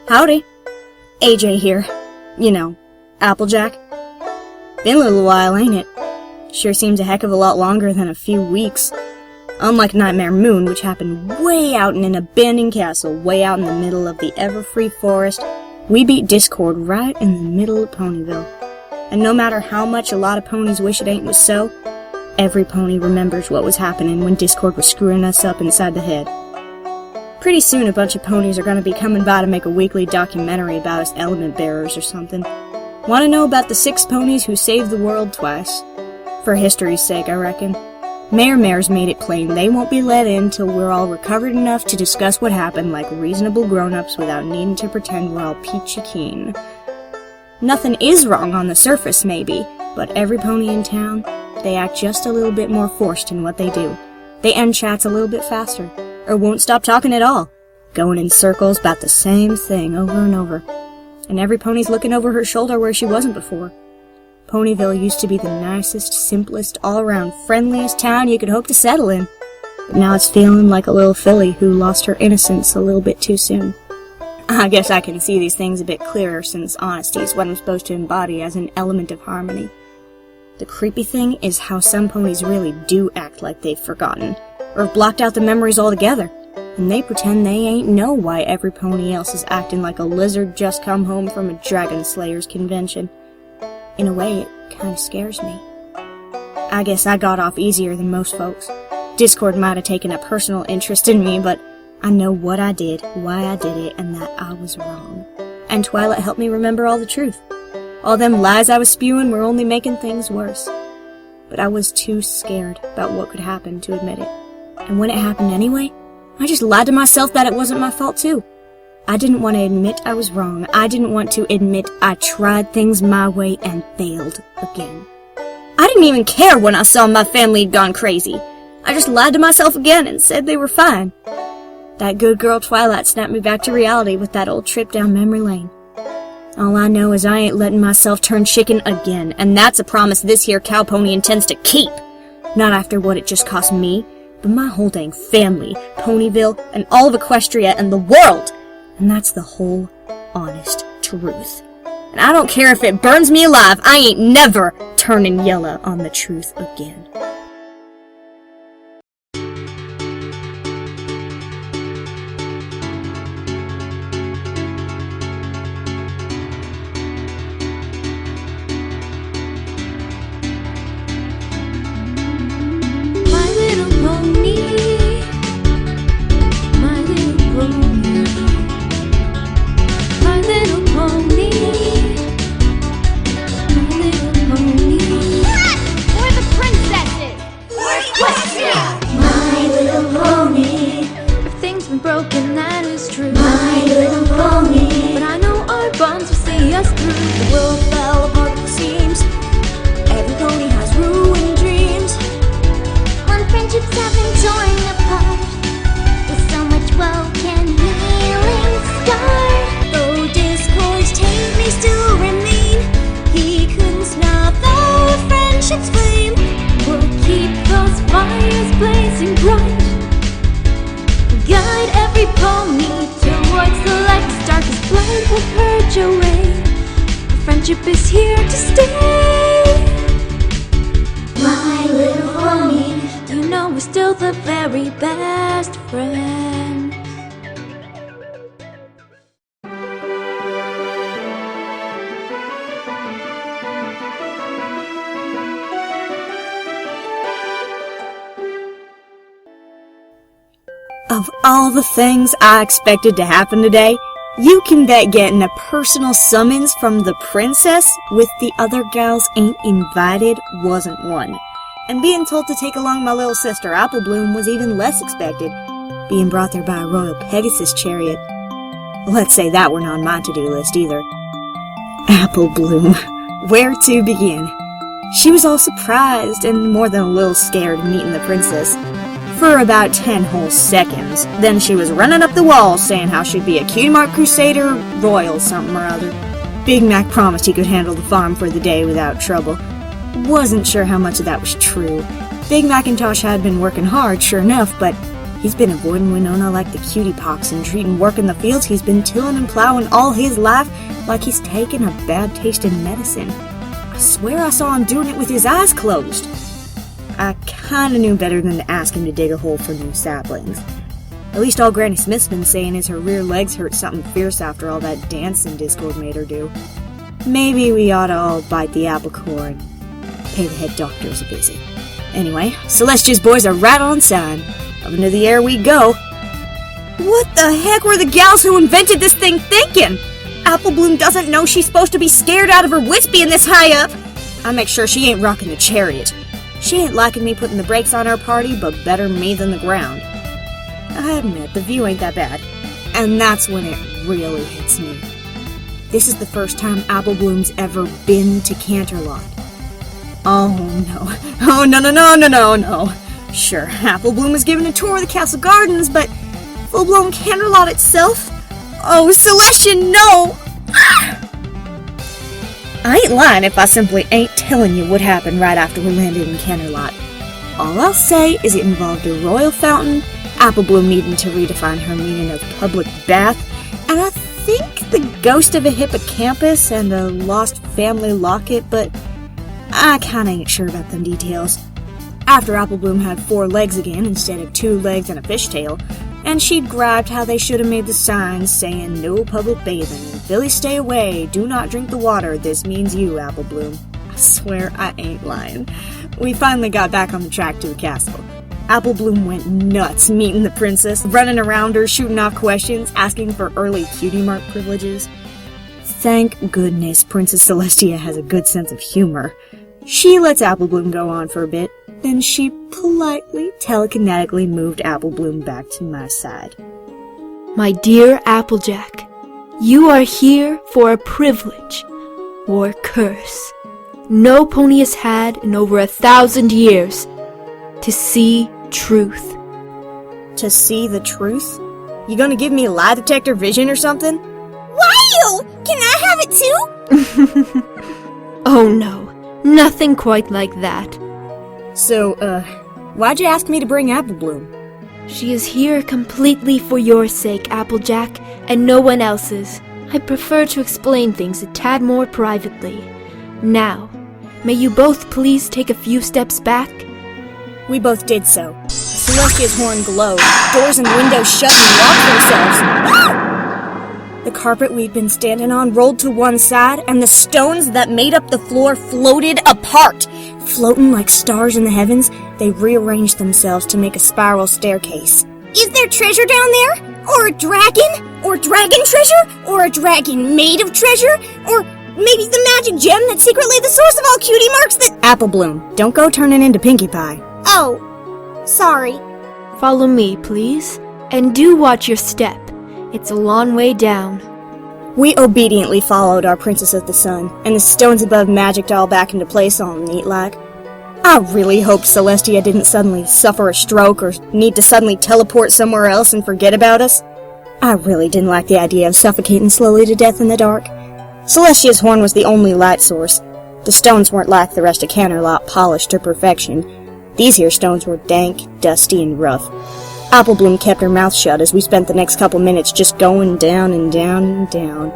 Howdy. AJ here. You know, Applejack. Been a little while, ain't it? Sure seems a heck of a lot longer than a few weeks. Unlike Nightmare Moon, which happened way out in an abandoned castle, way out in the middle of the ever-free forest, we beat Discord right in the middle of Ponyville. And no matter how much a lot of ponies wish it ain't was so, every pony remembers what was happening when Discord was screwing us up inside the head. Pretty soon a bunch of ponies are gonna be coming by to make a weekly documentary about us element bearers or something. Wanna know about the 6 ponies who saved the world twice? For history's sake, I reckon. Mayor's made it plain they won't be let in till we're all recovered enough to discuss what happened like reasonable grown-ups without needing to pretend we're all peachy keen. Nothing is wrong on the surface, maybe, but every pony in town, they act just a little bit more forced in what they do. They end chats a little bit faster, or won't stop talking at all, going in circles about the same thing over and over. And every pony's looking over her shoulder where she wasn't before. Ponyville used to be the nicest, simplest, all-around friendliest town you could hope to settle in. But now it's feeling like a little filly who lost her innocence a little bit too soon. I guess I can see these things a bit clearer since honesty is what I'm supposed to embody as an element of harmony. The creepy thing is how some ponies really do act like they've forgotten, or have blocked out the memories altogether, and they pretend they ain't know why every pony else is acting like a lizard just come home from a dragon slayer's convention. In a way, it kinda scares me. I guess I got off easier than most folks. Discord might have taken a personal interest in me, but I know what I did, why I did it, and that I was wrong. And Twilight helped me remember all the truth. All them lies I was spewing were only making things worse. But I was too scared about what could happen to admit it. And when it happened anyway, I just lied to myself that it wasn't my fault too. I didn't want to admit I was wrong. I didn't want to admit I tried things my way and failed again. I didn't even care when I saw my family had gone crazy. I just lied to myself again and said they were fine. That good girl Twilight snapped me back to reality with that old trip down memory lane. All I know is I ain't letting myself turn chicken again, and that's a promise this here cow pony intends to keep. Not after what it just cost me, but my whole dang family, Ponyville, and all of Equestria and the world. And that's the whole honest truth. And I don't care if it burns me alive, I ain't never turning yellow on the truth again. Broken, that is true. My little pony. But I know our bonds will see us through. The world fell apart, it seems. Every pony has ruined dreams. When friendships have been torn apart, with so much broken healing scar. Though Discord's taint may still remain, he couldn't stop our friendship's flame. We'll keep those fires blazing bright. Guide every pony towards the light. As darkest blind will purge away. Our friendship is here to stay. My little pony, you know we're still the very best friends. Of all the things I expected to happen today, you can bet getting a personal summons from the princess with the other gals ain't invited wasn't one. And being told to take along my little sister Apple Bloom was even less expected, being brought there by a royal Pegasus chariot. Let's say that were not on my to-do list either. Apple Bloom. Where to begin? She was all surprised and more than a little scared meeting the princess. For about 10 whole seconds. Then she was running up the wall saying how she'd be a Cutie Mark Crusader Royal something or other. Big Mac promised he could handle the farm for the day without trouble. Wasn't sure how much of that was true. Big Macintosh had been working hard, sure enough, but He's been avoiding Winona like the cutie pox and treating work in the fields he's been tilling and plowing all his life like he's taken a bad-tasting medicine. I swear I saw him doing it with his eyes closed. I kinda knew better than to ask him to dig a hole for new saplings. At least all Granny Smith's been saying is her rear legs hurt something fierce after all that dancing Discord made her do. Maybe we oughta all bite the apple core and pay the head doctors a visit. Anyway, Celestia's boys are right on sign. Up into the air we go. What the heck were the gals who invented this thing thinking? Apple Bloom doesn't know she's supposed to be scared out of her wits being this high up. I make sure she ain't rocking the chariot. She ain't liking me putting the brakes on our party, but better me than the ground. I admit, the view ain't that bad. And that's when it really hits me. This is the first time Apple Bloom's ever been to Canterlot. Oh no. Oh no. Sure, Apple Bloom was given a tour of the castle gardens, but full-blown Canterlot itself? Oh, Celestia, no! I ain't lying if I simply ain't telling you what happened right after we landed in Canterlot. All I'll say is it involved a royal fountain, Apple Bloom needing to redefine her meaning of public bath, and I think the ghost of a hippocampus and a lost family locket, but I kinda ain't sure about them details. After Apple Bloom had 4 legs again instead of 2 legs and a fishtail, and she'd grabbed how they should have made the signs saying no public bathing, Billy stay away, do not drink the water, this means you, Apple Bloom. I swear I ain't lying. We finally got back on the track to the castle. Apple Bloom went nuts meeting the princess, running around her, shooting off questions, asking for early cutie mark privileges. Thank goodness Princess Celestia has a good sense of humor. She lets Apple Bloom go on for a bit, then she politely, telekinetically moved Apple Bloom back to my side. My dear Applejack, you are here for a privilege, or curse, no pony has had in over 1,000 years, to see truth. To see the truth? You gonna give me a lie detector vision or something? Wow! Can I have it too? Oh no, nothing quite like that. So, why'd you ask me to bring Apple Bloom? She is here completely for your sake, Applejack, and no one else's. I prefer to explain things a tad more privately. Now, may you both please take a few steps back? We both did so. Celestia's horn glowed, doors and windows shut and locked themselves. The carpet we'd been standing on rolled to one side, and the stones that made up the floor floated apart. Floating like stars in the heavens, they rearranged themselves to make a spiral staircase. Is there treasure down there? Or a dragon? Or dragon treasure? Or a dragon made of treasure? Or maybe the magic gem that's secretly the source of all cutie marks that— Apple Bloom, don't go turning into Pinkie Pie. Oh, sorry. Follow me, please, and do watch your step. It's a long way down. We obediently followed our Princess of the Sun, and the stones above magicked all back into place all neat-like. I really hoped Celestia didn't suddenly suffer a stroke or need to suddenly teleport somewhere else and forget about us. I really didn't like the idea of suffocating slowly to death in the dark. Celestia's horn was the only light source. The stones weren't like the rest of Canterlot, polished to perfection. These here stones were dank, dusty, and rough. Apple Bloom kept her mouth shut as we spent the next couple minutes just going down and down and down.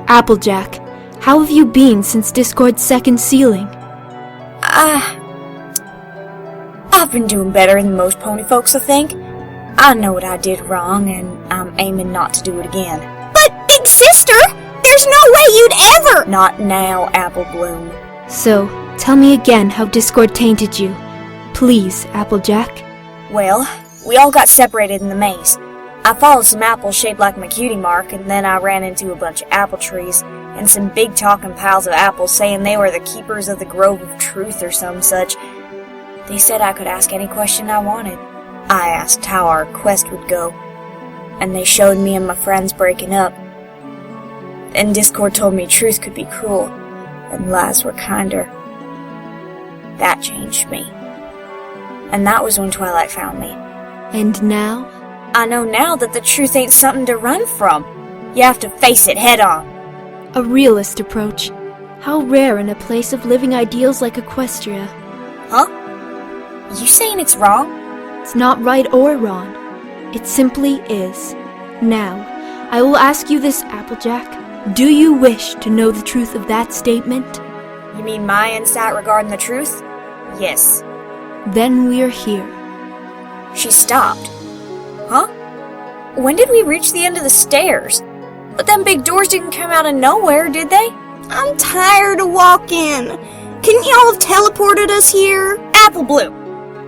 Applejack, how have you been since Discord's second sealing? I've been doing better than most pony folks, I think. I know what I did wrong, and I'm aiming not to do it again. But, Big Sister, there's no way you'd ever— Not now, Apple Bloom. So, tell me again how Discord tainted you. Please, Applejack. Well, we all got separated in the maze. I followed some apples shaped like my cutie mark, and then I ran into a bunch of apple trees, and some big talking piles of apples saying they were the keepers of the Grove of Truth or some such. They said I could ask any question I wanted. I asked how our quest would go, and they showed me and my friends breaking up. And Discord told me truth could be cruel, and lies were kinder. That changed me. And that was when Twilight found me. And now? I know now that the truth ain't something to run from. You have to face it head on. A realist approach. How rare in a place of living ideals like Equestria. Huh? You saying it's wrong? It's not right or wrong. It simply is. Now, I will ask you this, Applejack. Do you wish to know the truth of that statement? You mean my insight regarding the truth? Yes. Then we're here. She stopped. Huh? When did we reach the end of the stairs? But them big doors didn't come out of nowhere, did they? I'm tired of walking. Couldn't y'all have teleported us here? Apple Bloom!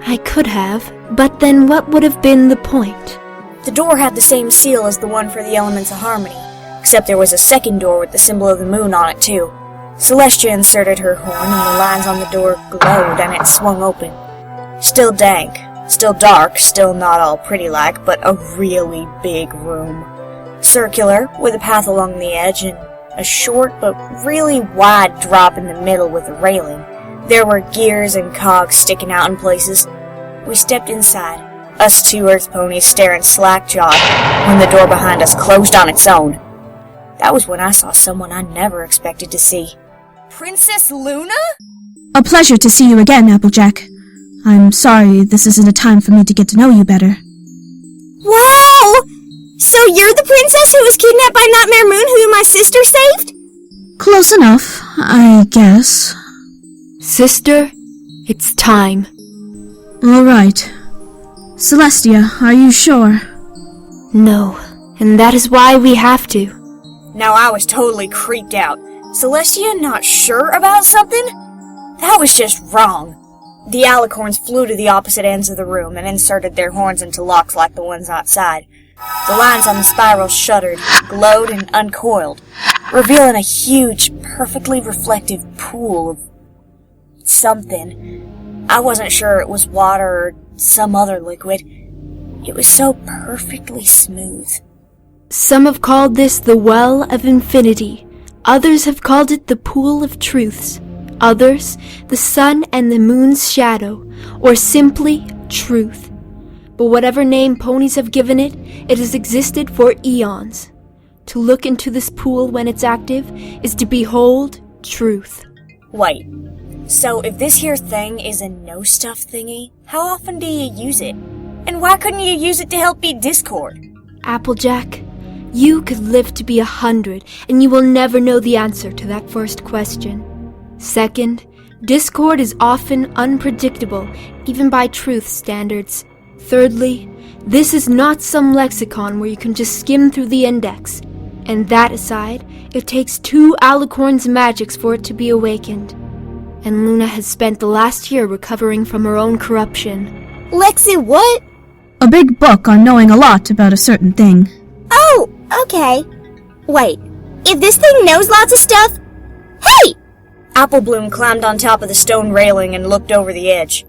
I could have, but then what would have been the point? The door had the same seal as the one for the Elements of Harmony, except there was a second door with the symbol of the moon on it too. Celestia inserted her horn and the lines on the door glowed and it swung open. Still dank, still dark, still not all pretty-like, but a really big room. Circular, with a path along the edge and a short but really wide drop in the middle with a railing. There were gears and cogs sticking out in places. We stepped inside, us two Earth ponies staring slack-jawed when the door behind us closed on its own. That was when I saw someone I never expected to see. Princess Luna? A pleasure to see you again, Applejack. I'm sorry this isn't a time for me to get to know you better. Wow! So you're the princess who was kidnapped by Nightmare Moon who my sister saved? Close enough, I guess. Sister, it's time. All right. Celestia, are you sure? No, and that is why we have to. Now I was totally creeped out. Celestia not sure about something? That was just wrong. The alicorns flew to the opposite ends of the room and inserted their horns into locks like the ones outside. The lines on the spiral shuddered, glowed, and uncoiled, revealing a huge, perfectly reflective pool of something. I wasn't sure it was water or some other liquid. It was so perfectly smooth. Some have called this the Well of Infinity. Others have called it the Pool of Truths. Others, the sun and the moon's shadow, or simply truth. But whatever name ponies have given it, it has existed for eons. To look into this pool when it's active is to behold truth. Wait, so if this here thing is a no-stuff thingy, how often do you use it? And why couldn't you use it to help beat Discord? Applejack, you could live to be 100, and you will never know the answer to that first question. Second, Discord is often unpredictable, even by truth standards. Thirdly, this is not some lexicon where you can just skim through the index. And that aside, it takes 2 alicorns' magics for it to be awakened. And Luna has spent the last year recovering from her own corruption. Lexi, what? A big book on knowing a lot about a certain thing. Oh, okay. Wait, if this thing knows lots of stuff... Hey! Apple Bloom climbed on top of the stone railing and looked over the edge.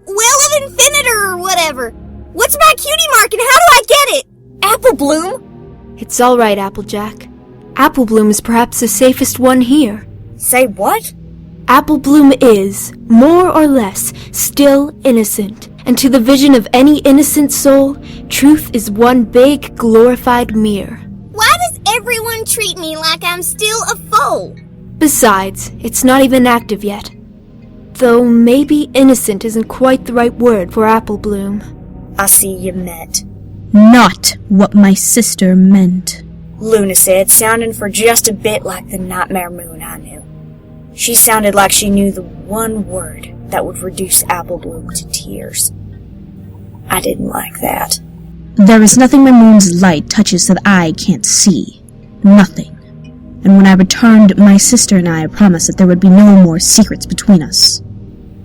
Well of Infinitor or whatever. What's my cutie mark and how do I get it? Apple Bloom? It's all right, Applejack. Apple Bloom is perhaps the safest one here. Say what? Apple Bloom is, more or less, still innocent. And to the vision of any innocent soul, truth is one big, glorified mirror. Why does everyone treat me like I'm still a foal? Besides, it's not even active yet. Though maybe innocent isn't quite the right word for Apple Bloom. I see you meant. Not what my sister meant. Luna said, sounding for just a bit like the Nightmare Moon I knew. She sounded like she knew the one word that would reduce Apple Bloom to tears. I didn't like that. There is nothing my moon's light touches that I can't see. Nothing. And when I returned, my sister and I promised that there would be no more secrets between us.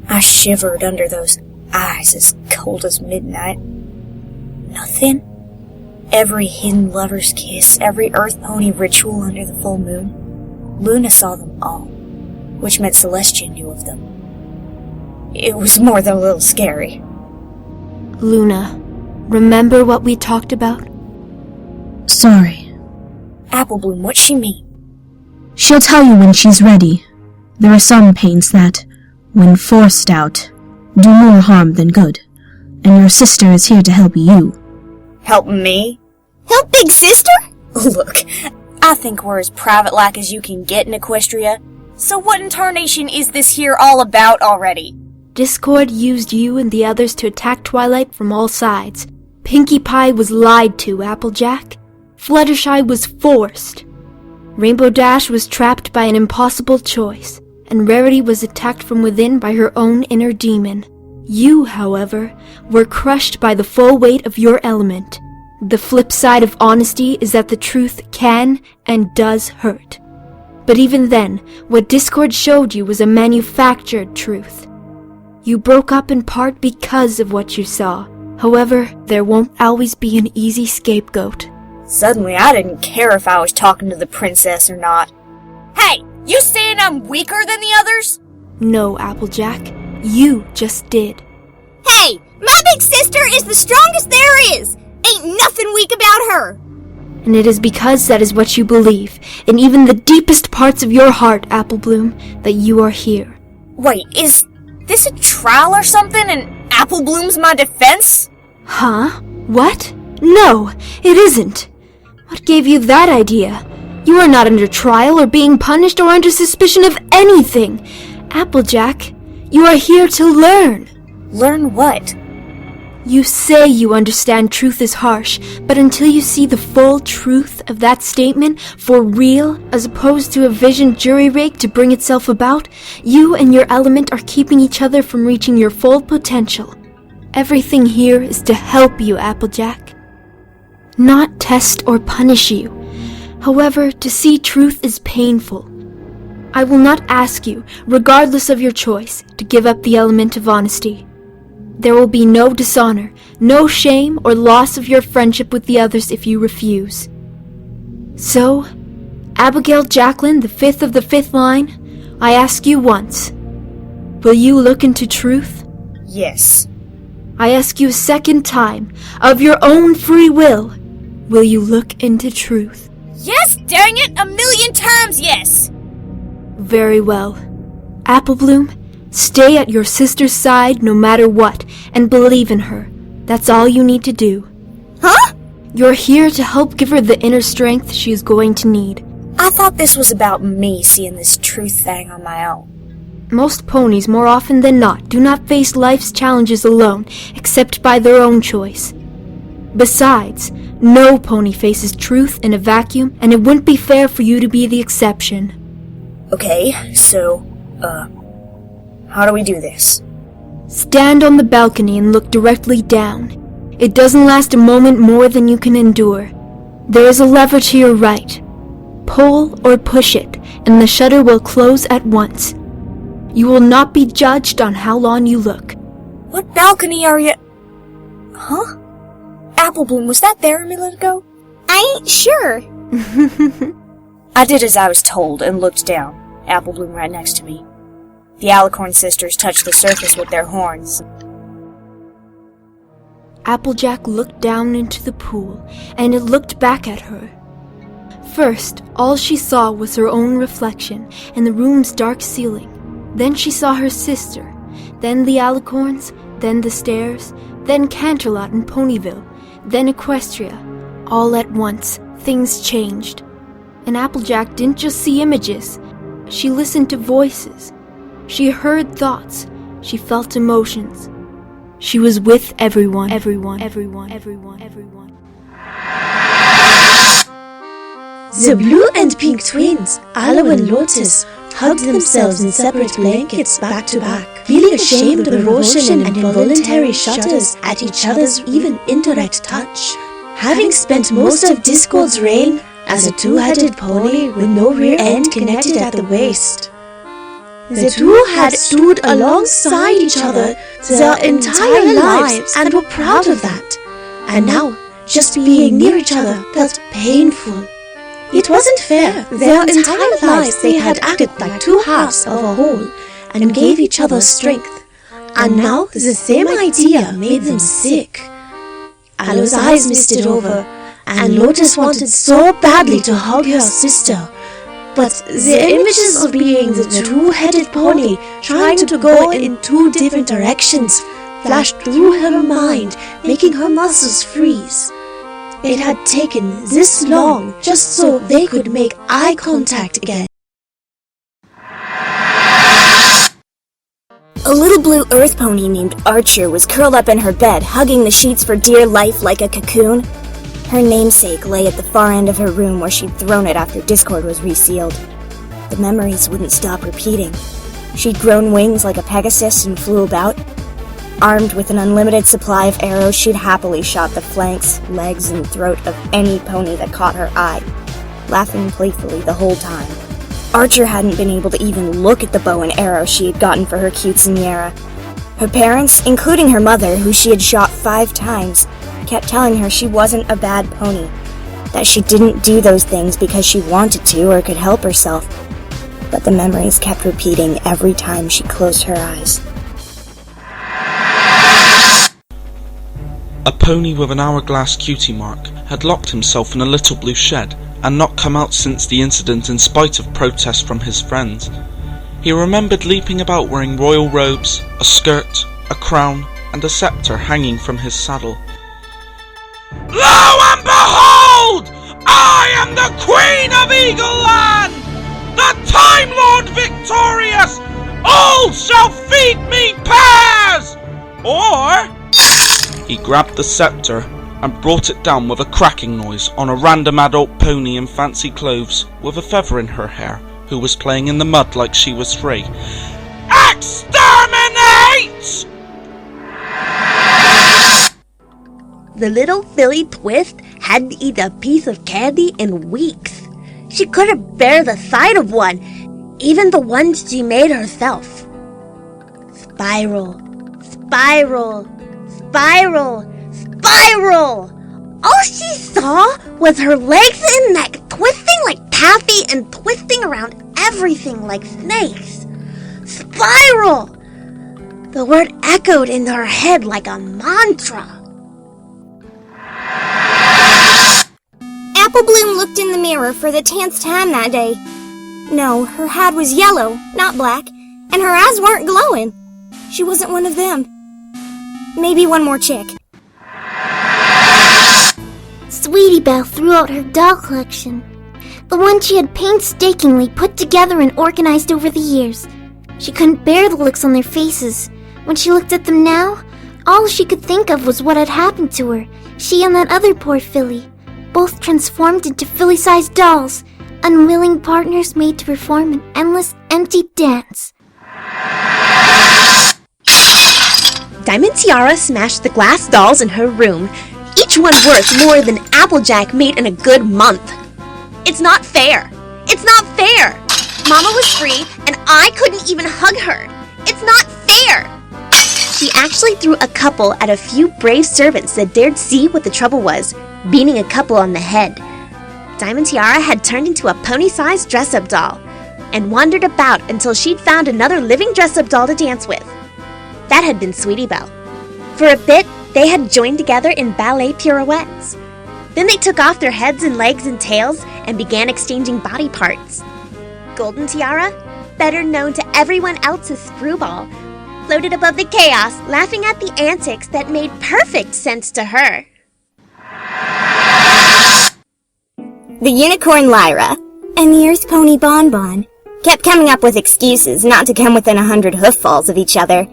I shivered under those eyes as cold as midnight. Nothing? Every hidden lover's kiss, every earth pony ritual under the full moon. Luna saw them all, which meant Celestia knew of them. It was more than a little scary. Luna, remember what we talked about? Sorry. Apple Bloom, what's she mean? She'll tell you when she's ready. There are some pains that, when forced out, do more harm than good. And your sister is here to help you. Help me? Help Big Sister? Look, I think we're as private-like as you can get in Equestria. So what in tarnation is this here all about already? Discord used you and the others to attack Twilight from all sides. Pinkie Pie was lied to, Applejack. Fluttershy was forced. Rainbow Dash was trapped by an impossible choice, and Rarity was attacked from within by her own inner demon. You, however, were crushed by the full weight of your element. The flip side of honesty is that the truth can and does hurt. But even then, what Discord showed you was a manufactured truth. You broke up in part because of what you saw. However, there won't always be an easy scapegoat. Suddenly, I didn't care if I was talking to the princess or not. Hey, you saying I'm weaker than the others? No, Applejack. You just did. Hey, my big sister is the strongest there is. Ain't nothing weak about her. And it is because that is what you believe, in even the deepest parts of your heart, Apple Bloom, that you are here. Wait, is this a trial or something and Apple Bloom's my defense? Huh? What? No, it isn't. What gave you that idea? You are not under trial or being punished or under suspicion of anything. Applejack, you are here to learn. Learn what? You say you understand truth is harsh, but until you see the full truth of that statement for real, as opposed to a vision jury-rigged to bring itself about, you and your element are keeping each other from reaching your full potential. Everything here is to help you, Applejack. Not test or punish you. However, to see truth is painful. I will not ask you, regardless of your choice, to give up the element of honesty. There will be no dishonor, no shame, or loss of your friendship with the others if you refuse. So, Abigail Jacqueline, the fifth of the fifth line, I ask you once, will you look into truth? Yes. I ask you a second time, of your own free will, will you look into truth? Yes, dang it, 1,000,000 times yes! Very well. Apple Bloom, stay at your sister's side no matter what, and believe in her. That's all you need to do. Huh? You're here to help give her the inner strength she is going to need. I thought this was about me seeing this truth thing on my own. Most ponies, more often than not, do not face life's challenges alone, except by their own choice. Besides, no pony faces truth in a vacuum, and it wouldn't be fair for you to be the exception. Okay, so, how do we do this? Stand on the balcony and look directly down. It doesn't last a moment more than you can endure. There is a lever to your right. Pull or push it, and the shutter will close at once. You will not be judged on how long you look. What balcony are you? Huh? Apple Bloom, was that there a minute ago? I ain't sure. I did as I was told and looked down, Apple Bloom right next to me. The Alicorn sisters touched the surface with their horns. Applejack looked down into the pool, and it looked back at her. First, all she saw was her own reflection and the room's dark ceiling. Then she saw her sister, then the Alicorns, then the stairs, then Canterlot and Ponyville, then Equestria. All at once, things changed. And Applejack didn't just see images. She listened to voices. She heard thoughts. She felt emotions. She was with everyone. The blue and pink twins, Aloe and Lotus, hugged themselves in separate blankets back to back, feeling ashamed of the Roshan and involuntary shudders at each other's even indirect touch. Having spent most of Discord's reign as a two-headed pony with no rear end connected at the waist, the two had stood alongside each other their entire lives and were proud of that. And now, just being near each other felt painful. It wasn't fair. Their entire lives they had acted like two halves of a whole and gave each other strength. And now the same idea made them sick. Aloe's eyes misted over, and Lotus wanted so badly to hug her sister. But the images of being the two-headed pony trying to go in two different directions flashed through her mind, making her muscles freeze. It had taken this long just so they could make eye contact again. A little blue earth pony named Archer was curled up in her bed, hugging the sheets for dear life like a cocoon. Her namesake lay at the far end of her room where she'd thrown it after Discord was resealed. The memories wouldn't stop repeating. She'd grown wings like a Pegasus and flew about. Armed with an unlimited supply of arrows, she'd happily shot the flanks, legs, and throat of any pony that caught her eye, laughing playfully the whole time. Archer hadn't been able to even look at the bow and arrow she had gotten for her quinceañera. Her parents, including her mother, who she had shot 5 times, kept telling her she wasn't a bad pony, that she didn't do those things because she wanted to or could help herself. But the memories kept repeating every time she closed her eyes. A pony with an hourglass cutie mark had locked himself in a little blue shed and not come out since the incident in spite of protests from his friends. He remembered leaping about wearing royal robes, a skirt, a crown, and a scepter hanging from his saddle. Lo and behold! I am the Queen of Eagle Land! The Time Lord victorious! All shall feed me pears! Or... He grabbed the scepter and brought it down with a cracking noise on a random adult pony in fancy clothes with a feather in her hair, who was playing in the mud like she was free. Exterminate! The little filly Twist hadn't eaten a piece of candy in weeks. She couldn't bear the sight of one, even the ones she made herself. Spiral, spiral, spiral, spiral! All she saw was her legs and neck twisting like taffy and twisting around everything like snakes. Spiral! The word echoed in her head like a mantra. Apple Bloom looked in the mirror for the 10th time that day. No, her hat was yellow, not black, and her eyes weren't glowing. She wasn't one of them. Maybe one more chick. Sweetie Belle threw out her doll collection, the one she had painstakingly put together and organized over the years. She couldn't bear the looks on their faces. When she looked at them now, all she could think of was what had happened to her, she and that other poor filly, both transformed into filly-sized dolls, unwilling partners made to perform an endless, empty dance. Diamond Tiara smashed the glass dolls in her room, each one worth more than Applejack made in a good month. It's not fair. It's not fair. Mama was free and I couldn't even hug her. It's not fair. She actually threw a couple at a few brave servants that dared see what the trouble was, beating a couple on the head. Diamond Tiara had turned into a pony-sized dress-up doll and wandered about until she'd found another living dress-up doll to dance with. That had been Sweetie Belle. For a bit, they had joined together in ballet pirouettes. Then they took off their heads and legs and tails and began exchanging body parts. Golden Tiara, better known to everyone else as Screwball, floated above the chaos, laughing at the antics that made perfect sense to her. The unicorn Lyra and the earth pony Bonbon kept coming up with excuses not to come within 100 hoof-falls of each other.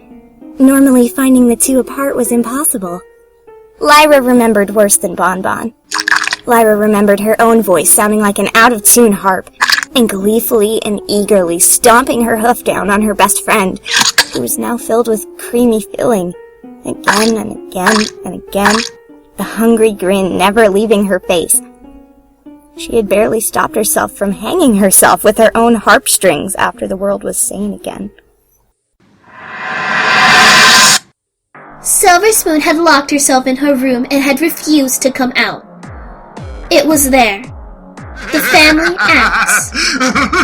Normally, finding the two apart was impossible. Lyra remembered worse than Bonbon. Lyra remembered her own voice sounding like an out-of-tune harp, and gleefully and eagerly stomping her hoof down on her best friend, who was now filled with creamy filling. Again and again and again, the hungry grin never leaving her face. She had barely stopped herself from hanging herself with her own harp strings after the world was sane again. Silver Spoon had locked herself in her room and had refused to come out. It was there. The family axe.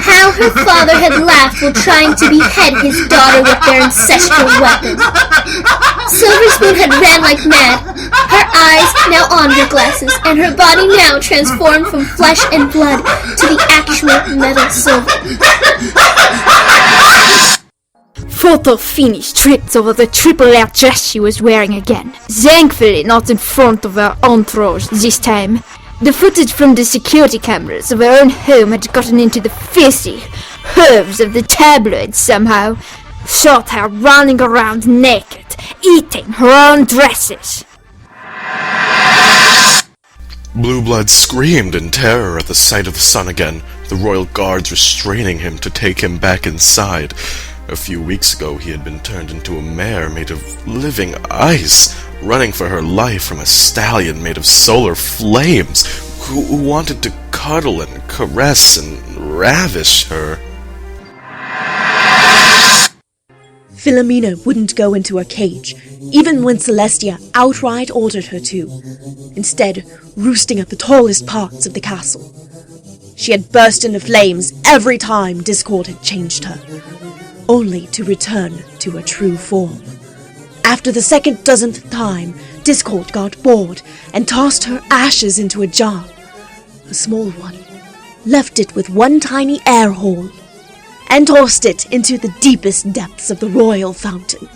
How her father had laughed while trying to behead his daughter with their ancestral weapon. Silver Spoon had ran like mad, her eyes now on her glasses, and her body now transformed from flesh and blood to the actual metal silver. Photo finish stripped over the triple-layer dress she was wearing again. Thankfully not in front of her entourage this time. The footage from the security cameras of her own home had gotten into the filthy hooves of the tabloids somehow, Showed her running around naked, eating her own dresses. Blue Blood screamed in terror at the sight of the sun again, the royal guards restraining him to take him back inside. A few weeks ago he had been turned into a mare made of living ice, running for her life from a stallion made of solar flames, who wanted to cuddle and caress and ravish her. Philomena wouldn't go into a cage, even when Celestia outright ordered her to, instead roosting at the tallest parts of the castle. She had burst into flames every time Discord had changed her, only to return to her true form. After the second dozenth time, Discord got bored and tossed her ashes into a jar, a small one, left it with one tiny air hole, and tossed it into the deepest depths of the royal fountain.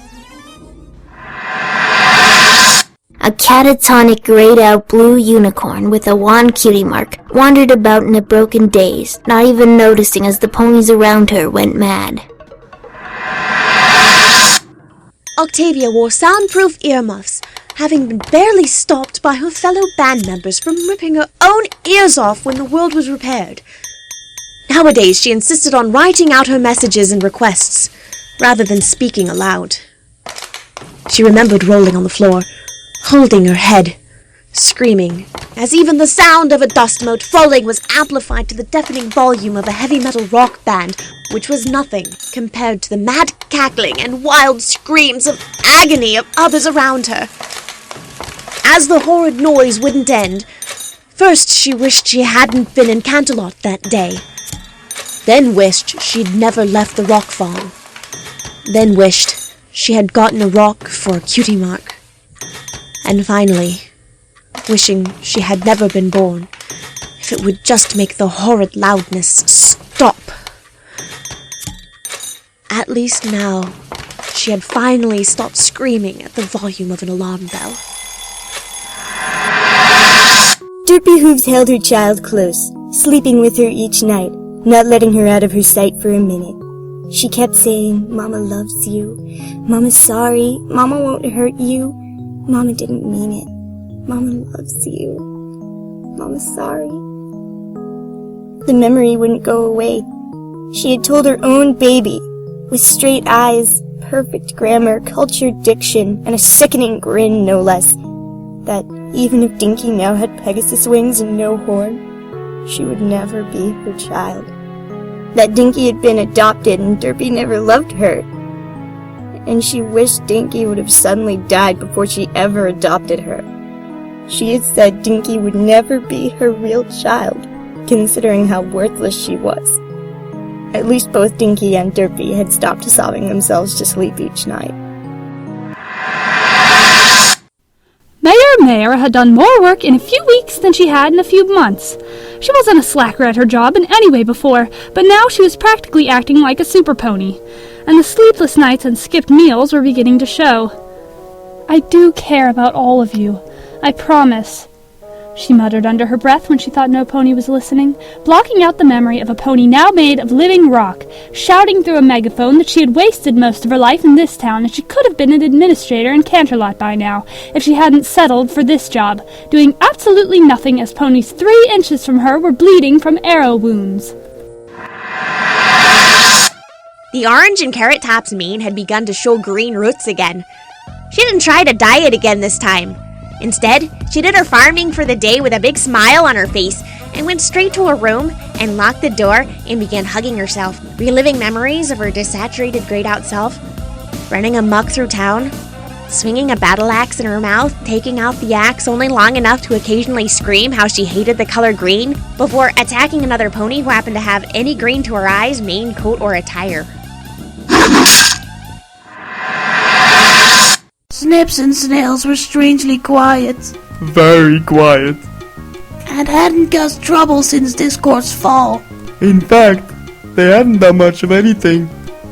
A catatonic grayed-out blue unicorn with a wan cutie mark wandered about in a broken daze, not even noticing as the ponies around her went mad. Octavia wore soundproof earmuffs, having been barely stopped by her fellow band members from ripping her own ears off when the world was repaired. Nowadays, she insisted on writing out her messages and requests, rather than speaking aloud. She remembered rolling on the floor, holding her head, screaming, as even the sound of a dust mote falling was amplified to the deafening volume of a heavy metal rock band, which was nothing compared to the mad cackling and wild screams of agony of others around her. As the horrid noise wouldn't end, first she wished she hadn't been in Canterlot that day, then wished she'd never left the rock farm, then wished she had gotten a rock for a cutie mark, and finally, wishing she had never been born, if it would just make the horrid loudness stop. At least now, she had finally stopped screaming at the volume of an alarm bell. Derpy Hooves held her child close, sleeping with her each night, not letting her out of her sight for a minute. She kept saying, "Mama loves you. Mama's sorry. Mama won't hurt you. Mama didn't mean it. Mama loves you. Mama's sorry." The memory wouldn't go away. She had told her own baby, with straight eyes, perfect grammar, cultured diction, and a sickening grin, no less, that even if Dinky now had Pegasus wings and no horn, she would never be her child. That Dinky had been adopted and Derpy never loved her. And she wished Dinky would have suddenly died before she ever adopted her. She had said Dinky would never be her real child, considering how worthless she was. At least both Dinky and Derpy had stopped sobbing themselves to sleep each night. Mayor had done more work in a few weeks than she had in a few months. She wasn't a slacker at her job in any way before, but now she was practically acting like a super pony, and the sleepless nights and skipped meals were beginning to show. "I do care about all of you, I promise," she muttered under her breath when she thought no pony was listening, blocking out the memory of a pony now made of living rock, shouting through a megaphone that she had wasted most of her life in this town and she could have been an administrator in Canterlot by now if she hadn't settled for this job, doing absolutely nothing as ponies 3 inches from her were bleeding from arrow wounds. The orange and carrot top's mane had begun to show green roots again. She didn't try to dye it again this time. Instead, she did her farming for the day with a big smile on her face and went straight to her room and locked the door and began hugging herself, reliving memories of her desaturated grayed-out self, running amok through town, swinging a battle axe in her mouth, taking out the axe only long enough to occasionally scream how she hated the color green, before attacking another pony who happened to have any green to her eyes, mane, coat, or attire. Snips and Snails were strangely quiet. Very quiet. And hadn't caused trouble since Discord's fall. In fact, they hadn't done much of anything.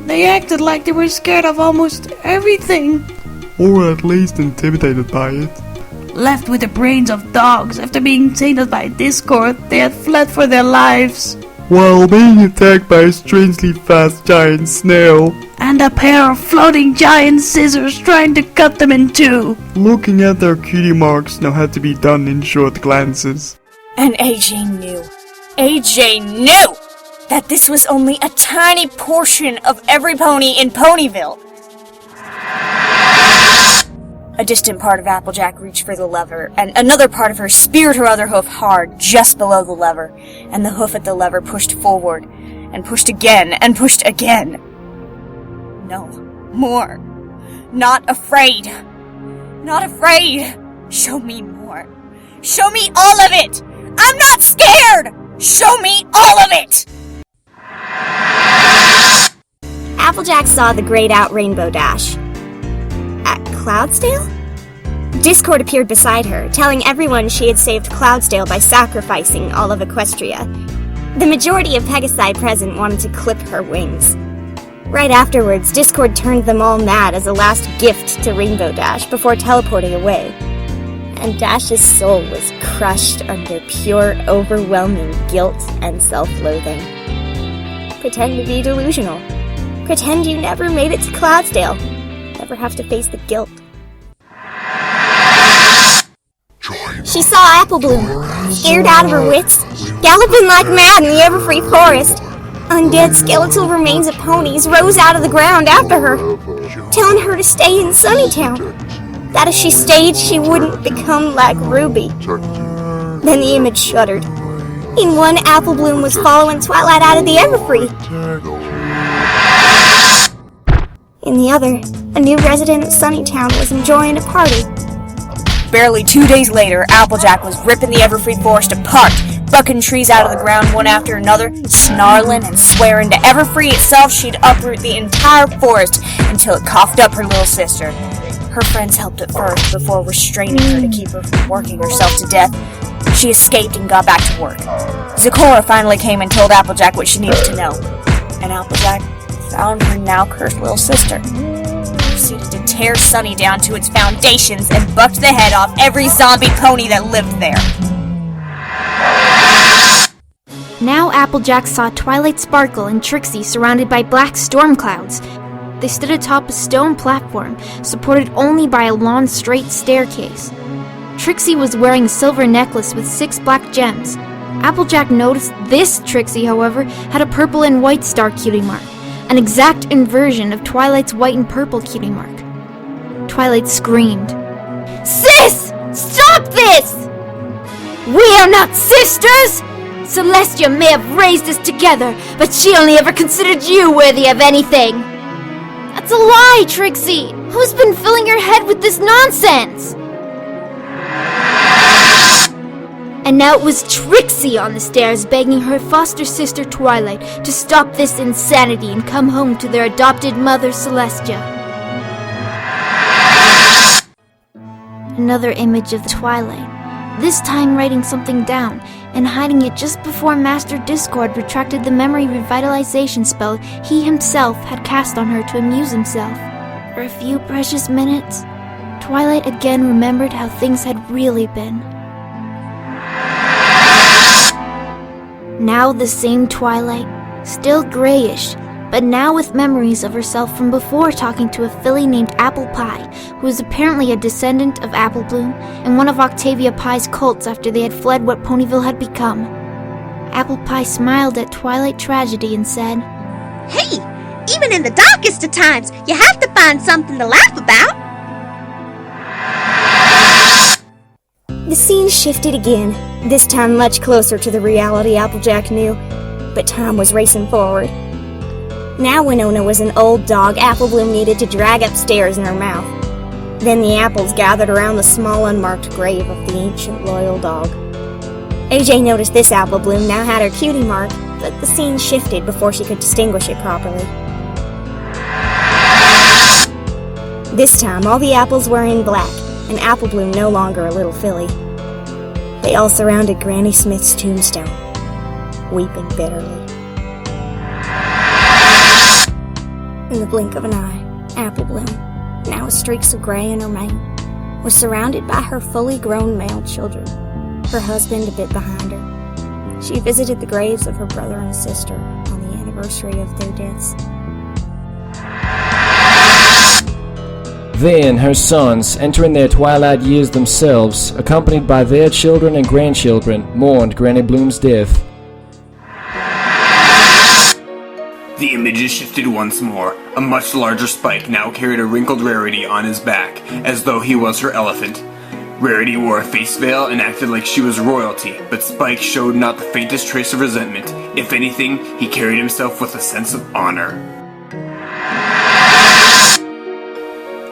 They acted like they were scared of almost everything. Or at least intimidated by it. Left with the brains of dogs after being tainted by Discord, they had fled for their lives. while being attacked by a strangely fast giant snail. And a pair of floating giant scissors trying to cut them in two. Looking at their cutie marks now had to be done in short glances. And AJ knew that this was only a tiny portion of every pony in Ponyville. A distant part of Applejack reached for the lever, and another part of her speared her other hoof hard just below the lever, and the hoof at the lever pushed forward, and pushed again, and pushed again. No, more. Not afraid. Not afraid. Show me more. Show me all of it. I'm not scared. Show me all of it. Applejack saw the grayed out Rainbow Dash. At Cloudsdale? Discord appeared beside her, telling everyone she had saved Cloudsdale by sacrificing all of Equestria. The majority of Pegasi present wanted to clip her wings. Right afterwards, Discord turned them all mad as a last gift to Rainbow Dash before teleporting away. And Dash's soul was crushed under pure, overwhelming guilt and self-loathing. Pretend to be delusional. Pretend you never made it to Cloudsdale. Never have to face the guilt. She saw Apple Bloom, scared out of her wits, galloping like mad in the Everfree Forest. Undead skeletal remains of ponies rose out of the ground after her, telling her to stay in Sunnytown. That if she stayed, she wouldn't become like Ruby. Then the image shuddered. In one, Apple Bloom was following Twilight out of the Everfree. In the other, a new resident of Sunnytown was enjoying a party. Barely 2 days later, Applejack was ripping the Everfree Forest apart, bucking trees out of the ground one after another, snarling and swearing to Everfree itself she'd uproot the entire forest until it coughed up her little sister. Her friends helped at first before restraining her to keep her from working herself to death. She escaped and got back to work. Zecora finally came and told Applejack what she needed to know. And Applejack found her now cursed little sister. Proceeded to tear Sunny down to its foundations and bucked the head off every zombie pony that lived there. Now Applejack saw Twilight Sparkle and Trixie surrounded by black storm clouds. They stood atop a stone platform, supported only by a long straight staircase. Trixie was wearing a silver necklace with 6 black gems. Applejack noticed this Trixie, however, had a purple and white star cutie mark, an exact inversion of Twilight's white and purple cutie mark. Twilight screamed, "Sis! Stop this! We are not sisters! Celestia may have raised us together, but she only ever considered you worthy of anything." "That's a lie, Trixie! Who's been filling your head with this nonsense?" And now it was Trixie on the stairs begging her foster sister Twilight to stop this insanity and come home to their adopted mother Celestia. Another image of Twilight, this time writing something down and hiding it just before Master Discord retracted the memory revitalization spell he himself had cast on her to amuse himself. For a few precious minutes, Twilight again remembered how things had really been. Now the same Twilight, still grayish, but now with memories of herself from before talking to a filly named Apple Pie, who was apparently a descendant of Apple Bloom and one of Octavia Pie's cults after they had fled what Ponyville had become. Apple Pie smiled at Twilight tragedy and said, "Hey, even in the darkest of times, you have to find something to laugh about." The scene shifted again, this time much closer to the reality Applejack knew, but time was racing forward. Now Winona was an old dog Apple Bloom needed to drag upstairs in her mouth. Then the apples gathered around the small unmarked grave of the ancient loyal dog. AJ noticed this Apple Bloom now had her cutie mark, but the scene shifted before she could distinguish it properly. This time all the apples were in black, and Apple Bloom no longer a little filly. They all surrounded Granny Smith's tombstone, weeping bitterly. In the blink of an eye, Apple Bloom, now with streaks of gray in her mane, was surrounded by her fully grown male children, her husband a bit behind her. She visited the graves of her brother and sister on the anniversary of their deaths. Then her sons, entering their twilight years themselves, accompanied by their children and grandchildren, mourned Granny Bloom's death. The images shifted once more. A much larger Spike now carried a wrinkled Rarity on his back, as though he was her elephant. Rarity wore a face veil and acted like she was royalty, but Spike showed not the faintest trace of resentment. If anything, he carried himself with a sense of honor.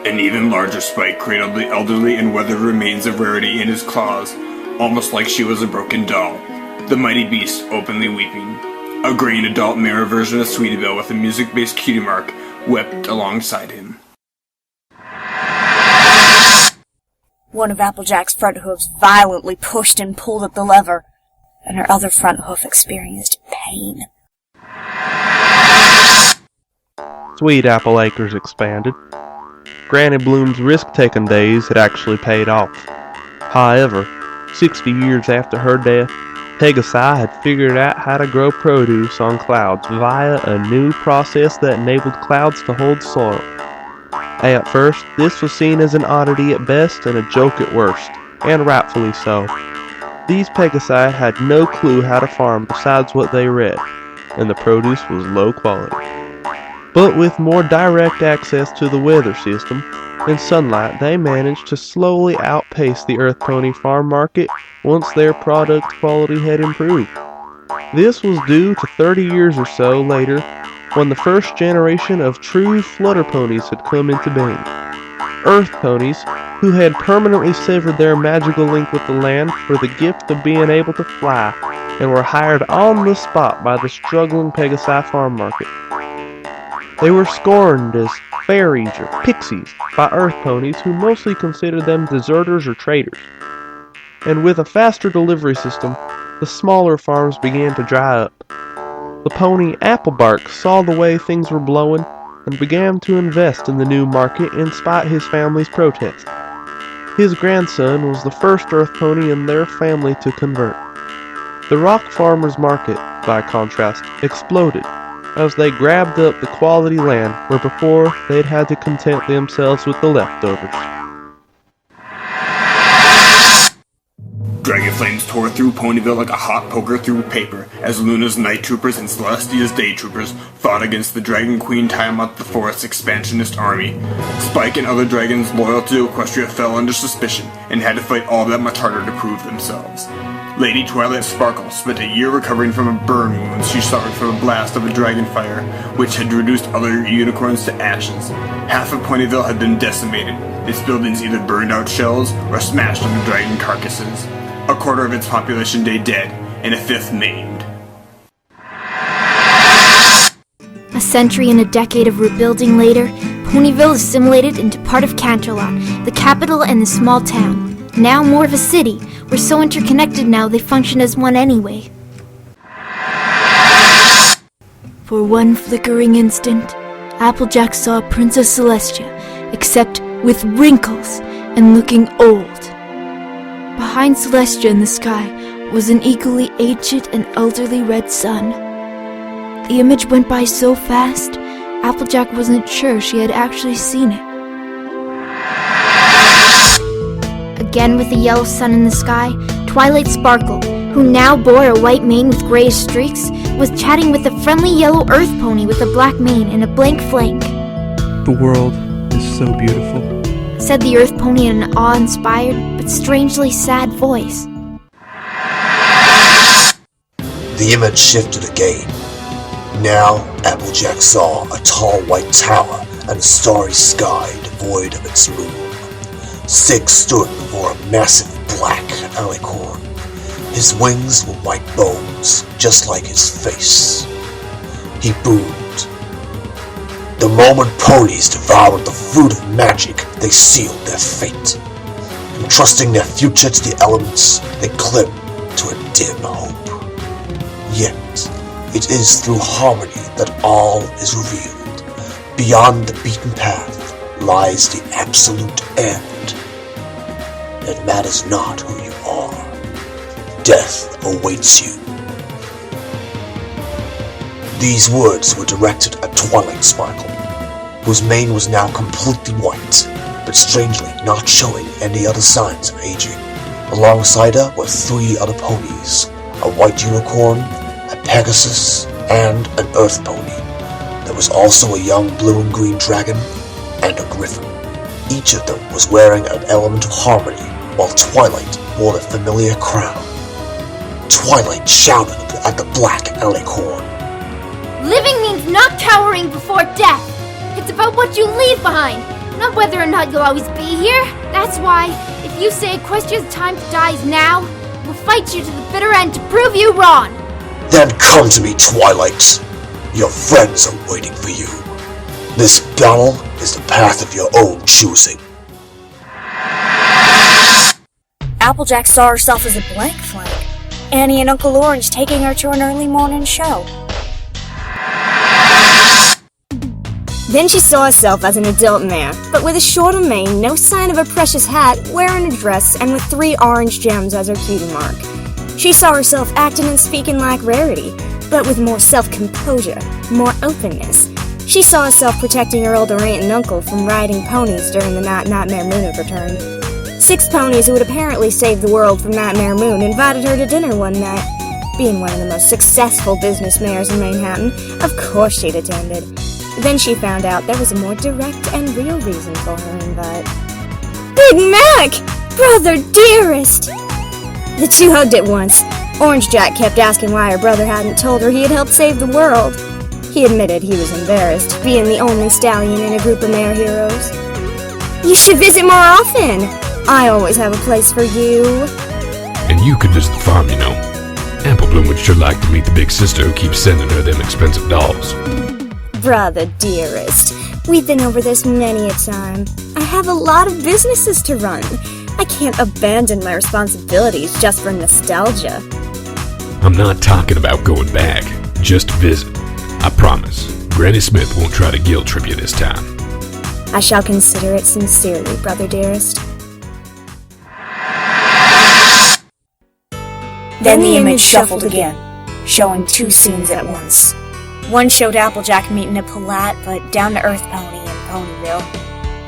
An even larger Spike cradled the elderly and weathered remains of Rarity in his claws, almost like she was a broken doll. The mighty beast openly weeping. A green adult mirror version of Sweetie Belle with a music-based cutie mark wept alongside him. One of Applejack's front hooves violently pushed and pulled at the lever, and her other front hoof experienced pain. Sweet Apple Acres expanded. Granny Bloom's risk-taking days had actually paid off. However, 60 years after her death, Pegasi had figured out how to grow produce on clouds via a new process that enabled clouds to hold soil. At first, this was seen as an oddity at best and a joke at worst, and rightfully so. These Pegasi had no clue how to farm besides what they read, and the produce was low quality. But with more direct access to the weather system and sunlight, they managed to slowly outpace the Earth Pony farm market once their product quality had improved. This was due to 30 years or so later, when the first generation of true flutter ponies had come into being. Earth ponies, who had permanently severed their magical link with the land for the gift of being able to fly, and were hired on the spot by the struggling Pegasi farm market. They were scorned as fairies or pixies by Earth ponies, who mostly considered them deserters or traitors. And with a faster delivery system, the smaller farms began to dry up. The pony Applebark saw the way things were blowing and began to invest in the new market in spite of his family's protest. His grandson was the first Earth pony in their family to convert. The Rock Farmers Market, by contrast, exploded as they grabbed up the quality land where before they'd had to content themselves with the leftovers. Dragon flames tore through Ponyville like a hot poker through paper as Luna's night troopers and Celestia's day troopers fought against the Dragon Queen Tiamat the Forest's expansionist army. Spike and other dragons loyal to Equestria fell under suspicion and had to fight all that much harder to prove themselves. Lady Twilight Sparkle spent a year recovering from a burn wound she suffered from a blast of a dragon fire, which had reduced other unicorns to ashes. Half of Ponyville had been decimated, its buildings either burned out shells or smashed under dragon carcasses. A quarter of its population lay dead, and a fifth maimed. A century and a decade of rebuilding later, Ponyville assimilated into part of Canterlot, the capital and the small town. Now more of a city. We're so interconnected now they function as one anyway. For one flickering instant, Applejack saw Princess Celestia, except with wrinkles and looking old. Behind Celestia in the sky was an equally aged and elderly red sun. The image went by so fast, Applejack wasn't sure she had actually seen it. Again with the yellow sun in the sky, Twilight Sparkle, who now bore a white mane with grayish streaks, was chatting with a friendly yellow earth pony with a black mane and a blank flank. The world is so beautiful, said the earth pony in an awe-inspired but strangely sad voice. The image shifted again. Now Applejack saw a tall white tower and a starry sky devoid of its moon. Sig stood before a massive black alicorn. His wings were white bones, just like his face. He boomed. The moment ponies devoured the fruit of magic, they sealed their fate. Entrusting their future to the elements, they clung to a dim hope. Yet, it is through harmony that all is revealed. Beyond the beaten path lies the absolute end. It matters not who you are. Death awaits you These words were directed at Twilight Sparkle, whose mane was now completely white, but strangely not showing any other signs of aging. Alongside her were 3 other ponies, a white unicorn, a Pegasus, and an earth pony. There was also a young blue and green dragon, and a griffin. Each of them was wearing an element of harmony, while Twilight wore the familiar crown. Twilight shouted at the black alicorn. Living means not cowering before death. It's about what you leave behind, not whether or not you'll always be here. That's why, if you say Equestria's time to die is now, we'll fight you to the bitter end to prove you wrong. Then come to me, Twilight. Your friends are waiting for you. This battle is the path of your own choosing. Applejack saw herself as a blank flank. Annie and Uncle Orange taking her to an early morning show. Then she saw herself as an adult mare, but with a shorter mane, no sign of a precious hat, wearing a dress, and with 3 orange gems as her cutie mark. She saw herself acting and speaking like Rarity, but with more self-composure, more openness. She saw herself protecting her older aunt and uncle from riding ponies during the night Nightmare Moon had returned. 6 ponies who had apparently saved the world from Nightmare Moon invited her to dinner one night. Being one of the most successful business mares in Manhattan, of course she'd attended. Then she found out there was a more direct and real reason for her invite. Big Mac! Brother dearest! The 2 hugged at once. Orange Jack kept asking why her brother hadn't told her he had helped save the world. He admitted he was embarrassed, being the only stallion in a group of mare heroes. You should visit more often! I always have a place for you. And you could visit the farm, you know. Apple Bloom would sure like to meet the big sister who keeps sending her them expensive dolls. Brother dearest, we've been over this many a time. I have a lot of businesses to run. I can't abandon my responsibilities just for nostalgia. I'm not talking about going back. Just visit. I promise. Granny Smith won't try to guilt trip you this time. I shall consider it sincerely, brother dearest. Then the image shuffled again, showing 2 scenes at once. One showed Applejack meeting a polite but down-to-earth pony in Ponyville.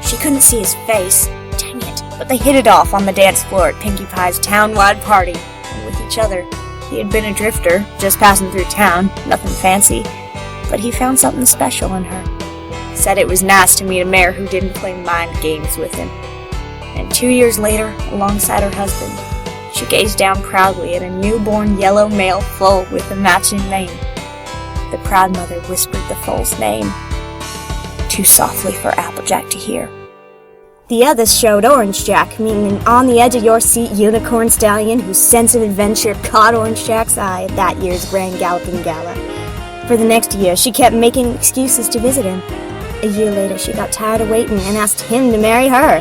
She couldn't see his face, dang it, but they hit it off on the dance floor at Pinkie Pie's town-wide party, and with each other. He had been a drifter, just passing through town, nothing fancy, but he found something special in her. Said it was nice to meet a mare who didn't play mind games with him. And 2 years later, alongside her husband, she gazed down proudly at a newborn yellow male foal with a matching mane. The proud mother whispered the foal's name, too softly for Applejack to hear. The others showed Orange Jack meeting an on-the-edge-of-your-seat unicorn stallion whose sense of adventure caught Orange Jack's eye at that year's Grand Galloping Gala. For the next year, she kept making excuses to visit him. A year later, she got tired of waiting and asked him to marry her.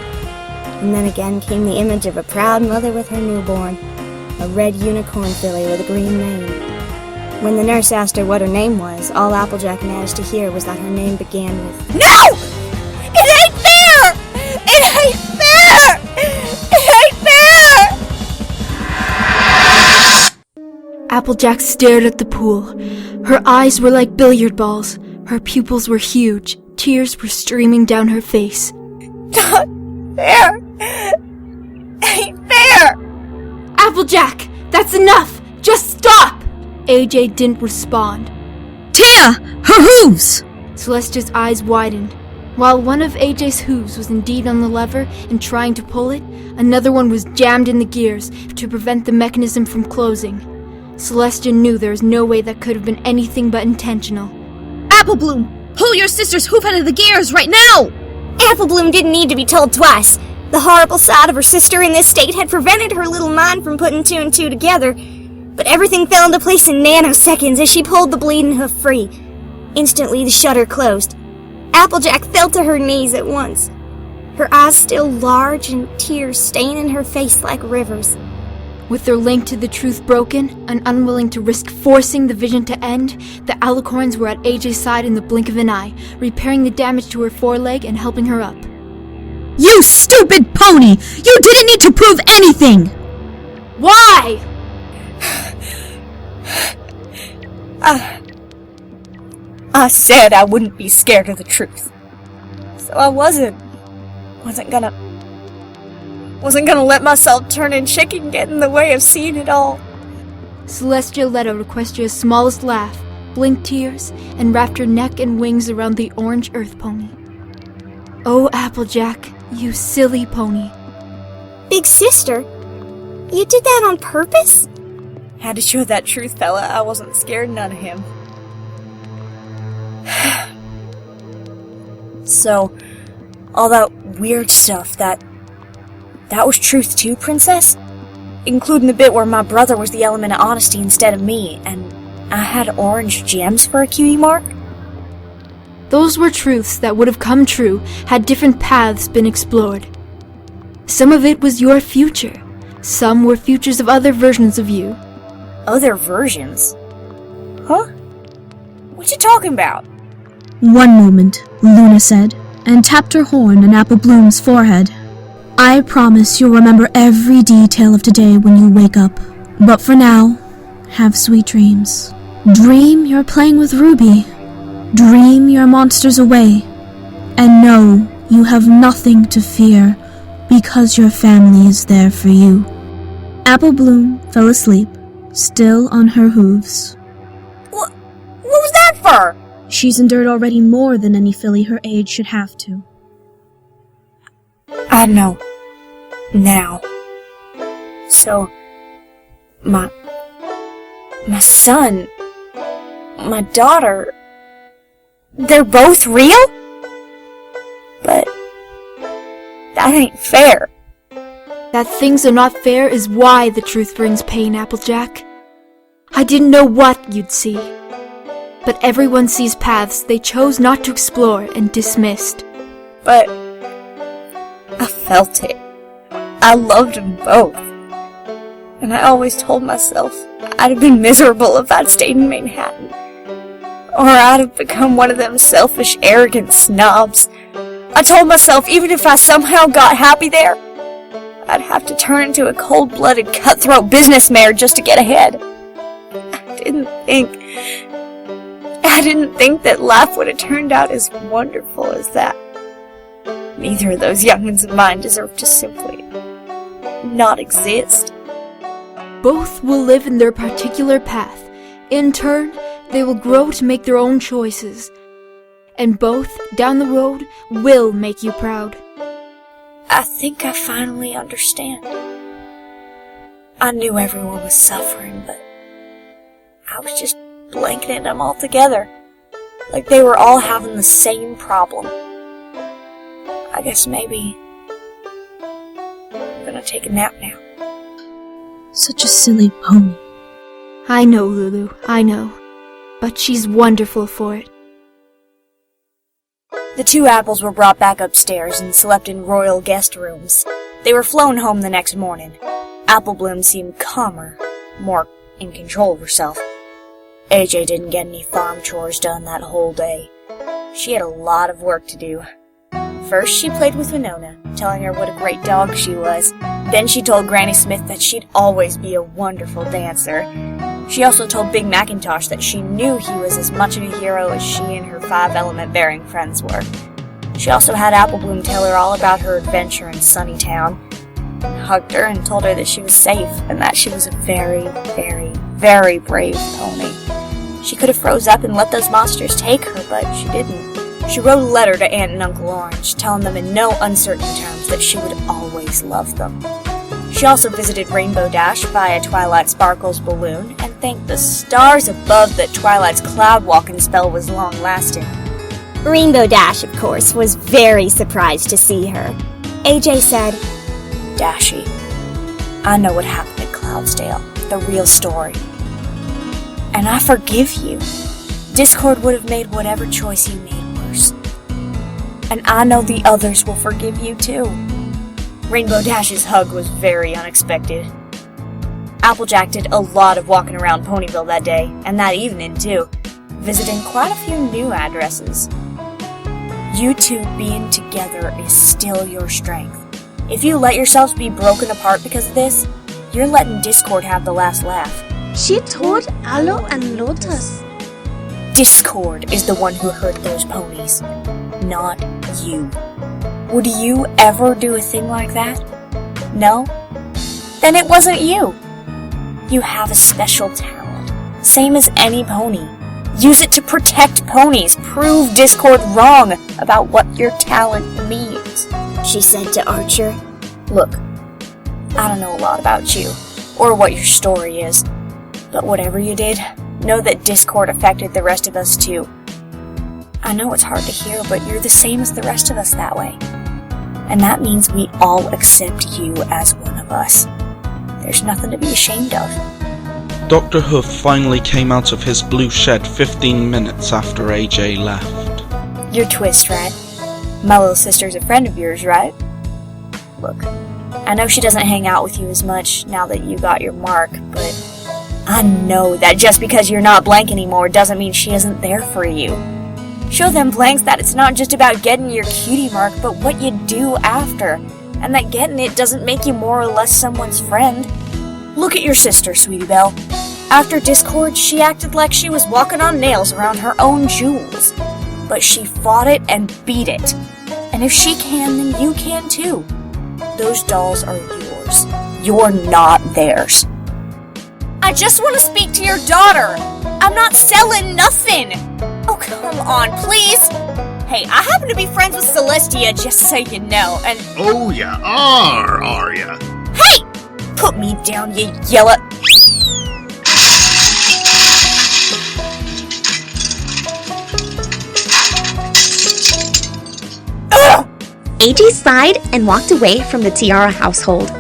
And then again came the image of a proud mother with her newborn, a red unicorn filly with a green mane. When the nurse asked her what her name was, all Applejack managed to hear was that her name began with, No! It ain't fair! It ain't fair! It ain't fair! Applejack stared at the pool. Her eyes were like billiard balls. Her pupils were huge. Tears were streaming down her face. Not fair! Ain't fair! Applejack! That's enough! Just stop! AJ didn't respond. Tia! Her hooves! Celestia's eyes widened. While one of AJ's hooves was indeed on the lever and trying to pull it, another one was jammed in the gears to prevent the mechanism from closing. Celestia knew there was no way that could have been anything but intentional. Apple Bloom! Pull your sister's hoof out of the gears right now! Apple Bloom didn't need to be told twice. The horrible sight of her sister in this state had prevented her little mind from putting 2 and 2 together. But everything fell into place in nanoseconds as she pulled the bleeding hoof free. Instantly, the shutter closed. Applejack fell to her knees at once, her eyes still large and tears staining her face like rivers. With their link to the truth broken, and unwilling to risk forcing the vision to end, the alicorns were at AJ's side in the blink of an eye, repairing the damage to her foreleg and helping her up. You stupid pony! You didn't need to prove anything! Why? I said I wouldn't be scared of the truth. So I wasn't gonna let myself turn and chicken get in the way of seeing it all. Celestia let out Equestria's smallest laugh, blinked tears, and wrapped her neck and wings around the orange earth pony. Oh, Applejack, you silly pony. Big sister, you did that on purpose? Had to show that truth fella I wasn't scared none of him. So, all that weird stuff, that was truth too, Princess? Including the bit where my brother was the element of honesty instead of me, and I had orange gems for a cutie mark? Those were truths that would have come true had different paths been explored. Some of it was your future. Some were futures of other versions of you. Other versions? Huh? What you talking about? One moment, Luna said, and tapped her horn on Apple Bloom's forehead. I promise you'll remember every detail of today when you wake up. But for now, have sweet dreams. Dream you're playing with Ruby. Dream your monsters away. And know you have nothing to fear because your family is there for you. Apple Bloom fell asleep, still on her hooves. What was that for? She's endured already more than any filly her age should have to. I know. Now. So, my son, my daughter, they're both real? But that ain't fair. That things are not fair is why the truth brings pain, Applejack. I didn't know what you'd see. But everyone sees paths they chose not to explore and dismissed. But I felt it. I loved them both. And I always told myself I'd have been miserable if I'd stayed in Manhattan. Or I'd have become one of them selfish, arrogant snobs. I told myself even if I somehow got happy there, I'd have to turn into a cold-blooded, cutthroat business mare just to get ahead. I didn't think that life would have turned out as wonderful as that. Neither of those young'uns of mine deserve to simply not exist. Both will live in their particular path. In turn, they will grow to make their own choices. And both, down the road, will make you proud. I think I finally understand. I knew everyone was suffering, but I was just blanketing them all together. Like they were all having the same problem. I guess maybe I'm gonna take a nap now. Such a silly pony. I know, Lulu, I know. But she's wonderful for it. The two apples were brought back upstairs and slept in royal guest rooms. They were flown home the next morning. Apple Bloom seemed calmer, more in control of herself. AJ didn't get any farm chores done that whole day. She had a lot of work to do. First, she played with Winona, telling her what a great dog she was. Then she told Granny Smith that she'd always be a wonderful dancer. She also told Big Macintosh that she knew he was as much of a hero as she and her 5-element-bearing friends were. She also had Apple Bloom tell her all about her adventure in Sunnytown, hugged her and told her that she was safe and that she was a very, very, very brave pony. She could have froze up and let those monsters take her, but she didn't. She wrote a letter to Aunt and Uncle Orange, telling them in no uncertain terms that she would always love them. She also visited Rainbow Dash via Twilight Sparkle's balloon and thanked the stars above that Twilight's cloud-walking spell was long-lasting. Rainbow Dash, of course, was very surprised to see her. AJ said, Dashy, I know what happened at Cloudsdale, the real story. And I forgive you. Discord would have made whatever choice you made worse. And I know the others will forgive you too. Rainbow Dash's hug was very unexpected. Applejack did a lot of walking around Ponyville that day, and that evening too, visiting quite a few new addresses. You two being together is still your strength. If you let yourselves be broken apart because of this, you're letting Discord have the last laugh. She told Aloe and Lotus. Discord is the one who hurt those ponies, not you. Would you ever do a thing like that? No? Then it wasn't you. You have a special talent, same as any pony. Use it to protect ponies, prove Discord wrong about what your talent means, she said to Archer. Look, I don't know a lot about you, or what your story is, but whatever you did, know that Discord affected the rest of us too. I know it's hard to hear, but you're the same as the rest of us that way. And that means we all accept you as one of us. There's nothing to be ashamed of. Dr. Hoof finally came out of his blue shed 15 minutes after AJ left. You're Twist, right? My little sister's a friend of yours, right? Look, I know she doesn't hang out with you as much now that you got your mark, but I know that just because you're not blank anymore doesn't mean she isn't there for you. Show them blanks that it's not just about getting your cutie mark, but what you do after, and that getting it doesn't make you more or less someone's friend. Look at your sister, Sweetie Belle. After Discord, she acted like she was walking on nails around her own jewels. But she fought it and beat it. And if she can, then you can too. Those dolls are yours. You're not theirs. I just want to speak to your daughter. I'm not selling nothing. Oh, come on, please. Hey, I happen to be friends with Celestia, just so you know, and... Oh, ya are ya? Hey! Put me down, you yella... AJ sighed and walked away from the Tiara household.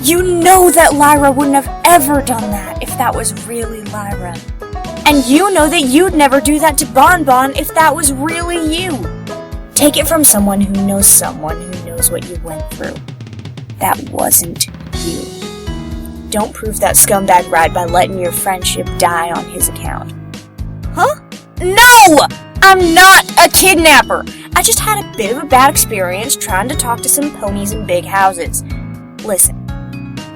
You know that Lyra wouldn't have ever done that if that was really Lyra. And you know that you'd never do that to Bon Bon if that was really you. Take it from someone who knows what you went through. That wasn't you. Don't prove that scumbag right by letting your friendship die on his account. Huh? No! I'm not a kidnapper! I just had a bit of a bad experience trying to talk to some ponies in big houses. Listen,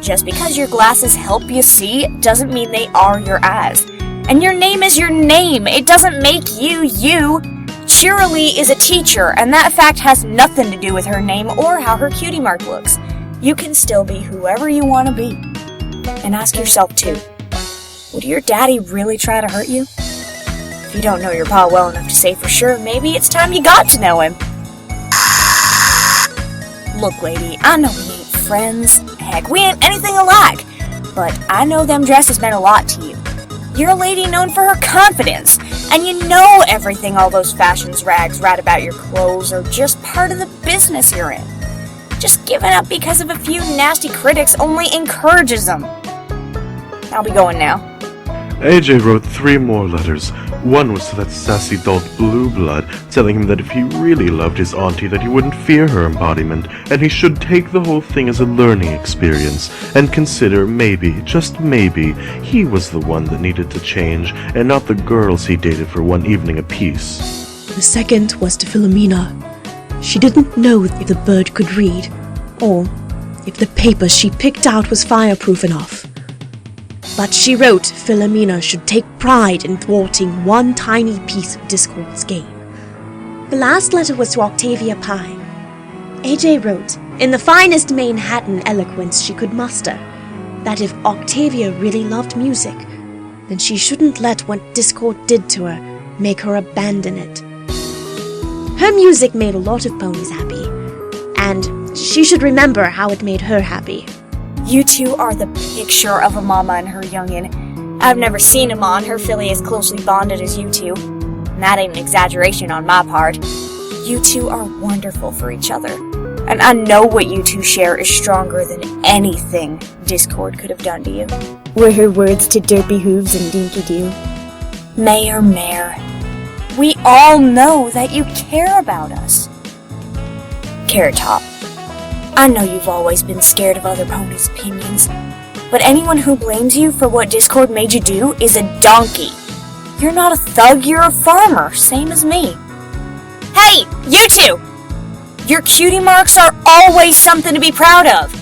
just because your glasses help you see doesn't mean they are your eyes. And your name is your name. It doesn't make you you. Cheerilee is a teacher, and that fact has nothing to do with her name or how her cutie mark looks. You can still be whoever you want to be. And ask yourself too, would your daddy really try to hurt you? If you don't know your pa well enough to say for sure, maybe it's time you got to know him. Look, lady, I know we ain't friends. Heck, we ain't anything alike. But I know them dresses meant a lot to you. You're a lady known for her confidence, and you know everything all those fashions rags write about your clothes are just part of the business you're in. Just giving up because of a few nasty critics only encourages them. I'll be going now. AJ wrote 3 more letters. One was to that sassy dolt Blue Blood, telling him that if he really loved his auntie that he wouldn't fear her embodiment, and he should take the whole thing as a learning experience, and consider maybe, just maybe, he was the one that needed to change, and not the girls he dated for one evening apiece. The second was to Philomena. She didn't know if the bird could read, or if the paper she picked out was fireproof enough. But she wrote Philomena should take pride in thwarting one tiny piece of Discord's game. The last letter was to Octavia Pye. AJ wrote, in the finest Manhattan eloquence she could muster, that if Octavia really loved music, then she shouldn't let what Discord did to her make her abandon it. Her music made a lot of ponies happy, and she should remember how it made her happy. You two are the picture of a mama and her youngin'. I've never seen a ma and her filly as closely bonded as you two. And that ain't an exaggeration on my part. You two are wonderful for each other. And I know what you two share is stronger than anything Discord could have done to you. Were her words to Derpy Hooves and Dinky Doo. Mayor Mare, we all know that you care about us. Carrot Top, I know you've always been scared of other ponies' opinions, but anyone who blames you for what Discord made you do is a donkey. You're not a thug, you're a farmer, same as me. Hey, you two! Your cutie marks are always something to be proud of.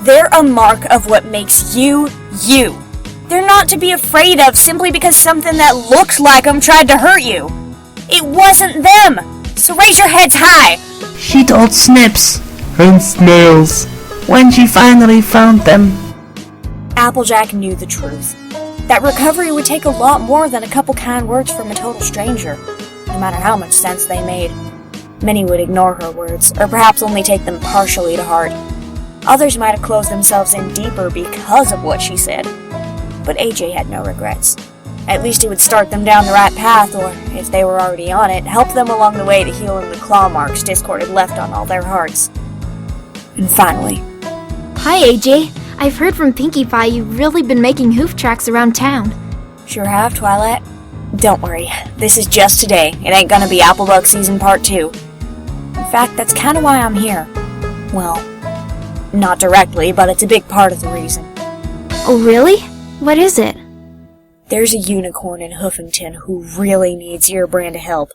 They're a mark of what makes you, you. They're not to be afraid of simply because something that looked like them tried to hurt you. It wasn't them, so raise your heads high. She told Snips And snails. when she finally found them. Applejack knew the truth. That recovery would take a lot more than a couple kind words from a total stranger, no matter how much sense they made. Many would ignore her words, or perhaps only take them partially to heart. Others might have closed themselves in deeper because of what she said. But AJ had no regrets. At least it would start them down the right path, or, if they were already on it, help them along the way to healing the claw marks Discord had left on all their hearts. And finally... Hi, AJ. I've heard from Pinkie Pie you've really been making hoof tracks around town. Sure have, Twilight. Don't worry, this is just today. It ain't gonna be Applebug Season Part 2. In fact, that's kinda why I'm here. Well, not directly, but it's a big part of the reason. Oh, really? What is it? There's a unicorn in Hoofington who really needs your brand of help.